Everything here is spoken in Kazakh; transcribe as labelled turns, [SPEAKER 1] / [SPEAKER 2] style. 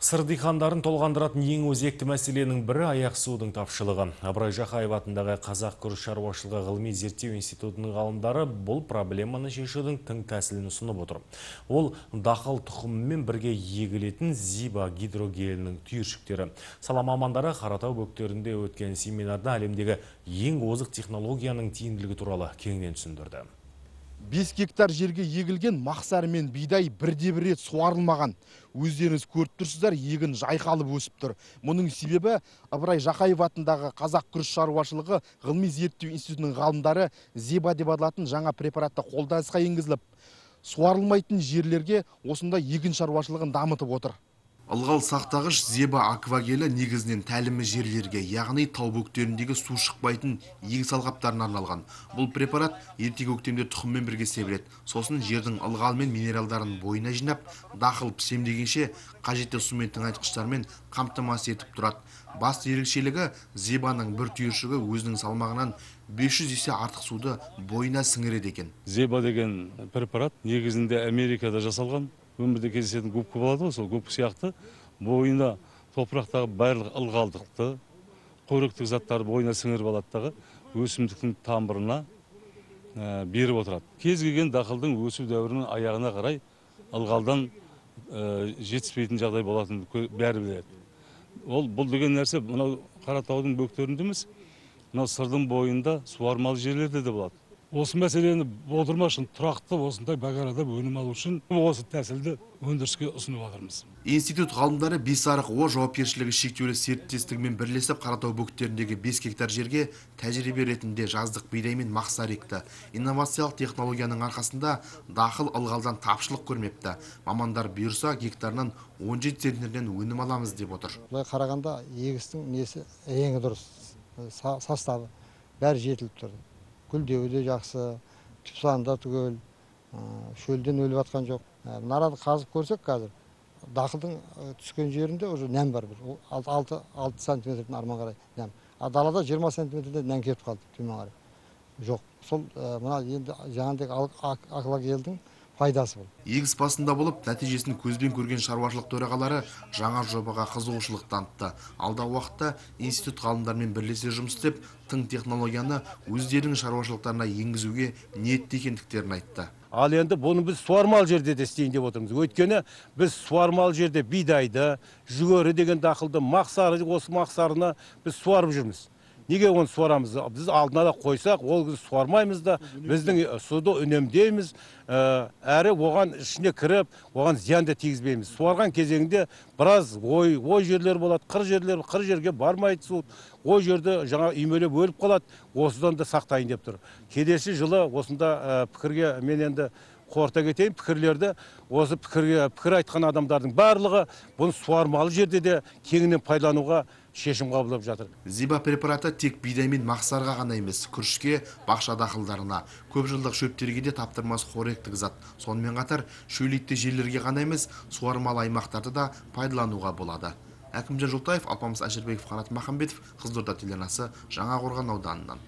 [SPEAKER 1] Сыр диқандарын толғандыратын ең өзекті мәселенің бірі аяқ судың тапшылығы. Абырай Жақаев атындағы Қазақ күріш шаруашылығы ғылыми зерттеу институтының ғалымдары бұл проблеманы шешудің тың тәсілін ұсынып отыр. Ол дақыл тұқымымен бірге егілетін зиба гидрогелінің түйіршіктері. Сала мамандары Қаратау бөктерінде өткен семинарда әлемдегі ең озық технологияның тиімділігі туралы кеңінен түсіндірді.
[SPEAKER 2] 5 гектар жерге егілген мақсары мен бидай бірде-бір рет суарылмаған. Өздеріңіз көріп тұрсыздар, егін жайқалып өсіп тұр. Мұның себебі Абырай Жақаев атындағы Қазақ күріш шаруашылығы ғылыми зерттеу институтының ғалымдары зиба деп аталатын жаңа препаратты қолданысқа енгізіліп, суарылмайтын жерлерге осындай егін шаруашылығын дамытып отыр. Ылғал сақтағыш зиба аквагелі негізінен тәлімі жерлерге, яғни тау бөктеріндегі су шықпайтын егіс алқаптарына арналған. Бұл препарат ерте көктемде тұқыммен бірге себіледі. Сосын жердің ылғал мен минералдарын бойына жинап, дақыл пісемдегенше қажетті сумен тыңайтқыштармен қамтамасыз етіп тұрады. Басты ерекшелігі зибаның бір түйіршігі өзінің салмағынан 500 есе артық суды бойына сіңіреді екен.
[SPEAKER 3] Зиба деген препарат негізінде Америкада жасалған. Өмірде кездесетін губка болады ғой, сол губка сияқты бойына топырақтағы барлық ылғалдықты, қоректік заттарды бойына сіңіріп алады, өсімдіктің тамырына беріп отырады. Кез келген дақылдың өсу дәуірінің аяғына қарай ылғалдан жетіспейтін жағдай болатынын бәрі біледі. Бұл деген нәрсе мынау Қаратаудың бөктерінде емес, мынау Сырдың бойында суармалы жерлерде де болады. Осы мәселені болдырмас үшін тұрақты осындай бағарада өнім алу үшін осы тәсілді өндіріске ұсынып отырмыз.
[SPEAKER 2] Институт ғалымдары Бесарық О жауапкершілігі шектеулі серіктестігімен бірлесіп Қаратау бөктеріндегі 5 гектар жерге тәжірибе ретінде жаздық бидай мен мақсар екті. Инновациялық технологияның арқасында дақыл ылғалдан тапшылық көрмепті. Мамандар бұйырса гектарынан 17 центнерден өнім аламыз деп отыр.
[SPEAKER 4] Бұлай қарағанда егістің несі ең дұрыс, составы бәрі жетіліп тұрды. Гүлдеуі де жақсы, түпсанында түгел, шөлден өліп атқан жоқ. Нарады қазып көрсек қазір, дақылдың түскен жерінде уже нәм бар, 6 сантиметрден арман қарай нәм. Далада 20 сантиметрден нәм кетіп қалды, төмен қарай. Жоқ. Сол мына енді жаңағыдай аквагелдің пайдасы бұл.
[SPEAKER 2] Егіс басында болып, нәтижесін көзбен көрген шаруашылық төрағалары жаңа жобаға қызығушылық танытты. Алдағы уақытта институт ғалымдармен бірлесе жұмыс істеп, тың технологияны өздерінің шаруашылықтарына енгізуге ниетті екендіктерін айтты.
[SPEAKER 5] Ал енді бұны біз суармалы жерде де істейін деп отырмыз. Өйткені біз суармалы жерде бидайды, жүгері деген дақылды, мақсары, осы мақсарына біз суарып жүрміз. Неге оны суарамыз? Біз алдына да қойсақ, ол суармаймыз да, біздің суды үнемдейміз, әрі оған ішіне кіріп, оған зиянды тигізбейміз. Суарған кезеңінде біраз ой жерлер болады, қыр жерге бармайды су, ой жерді жаңа үймелеп өліп қалады, осыдан да сақтайын деп тұр. Келесі жылы осында пікірге мен енді қорыта кетейін, пікірлерді, осы пікір айтқан адамдардың барлығы бұны суармалы жерде де кеңінен пайдалануға шешім қабылдап жатыр.
[SPEAKER 2] Зиба препараты тек бидай мен мақсарға ғана емес, күрішке, бақша дақылдарына, көп жылдық шөптерге де таптырмас қоректік зат. Сонымен қатар шөлейтті жерлерге ғана емес, суармалы аймақтарды да пайдалануға болады. Әкімжан Жолтаев, Алпамыс Әшірбеков, Қанат Махамбетов, Қызылорда телеарнасы, Жаңақорған ауданынан.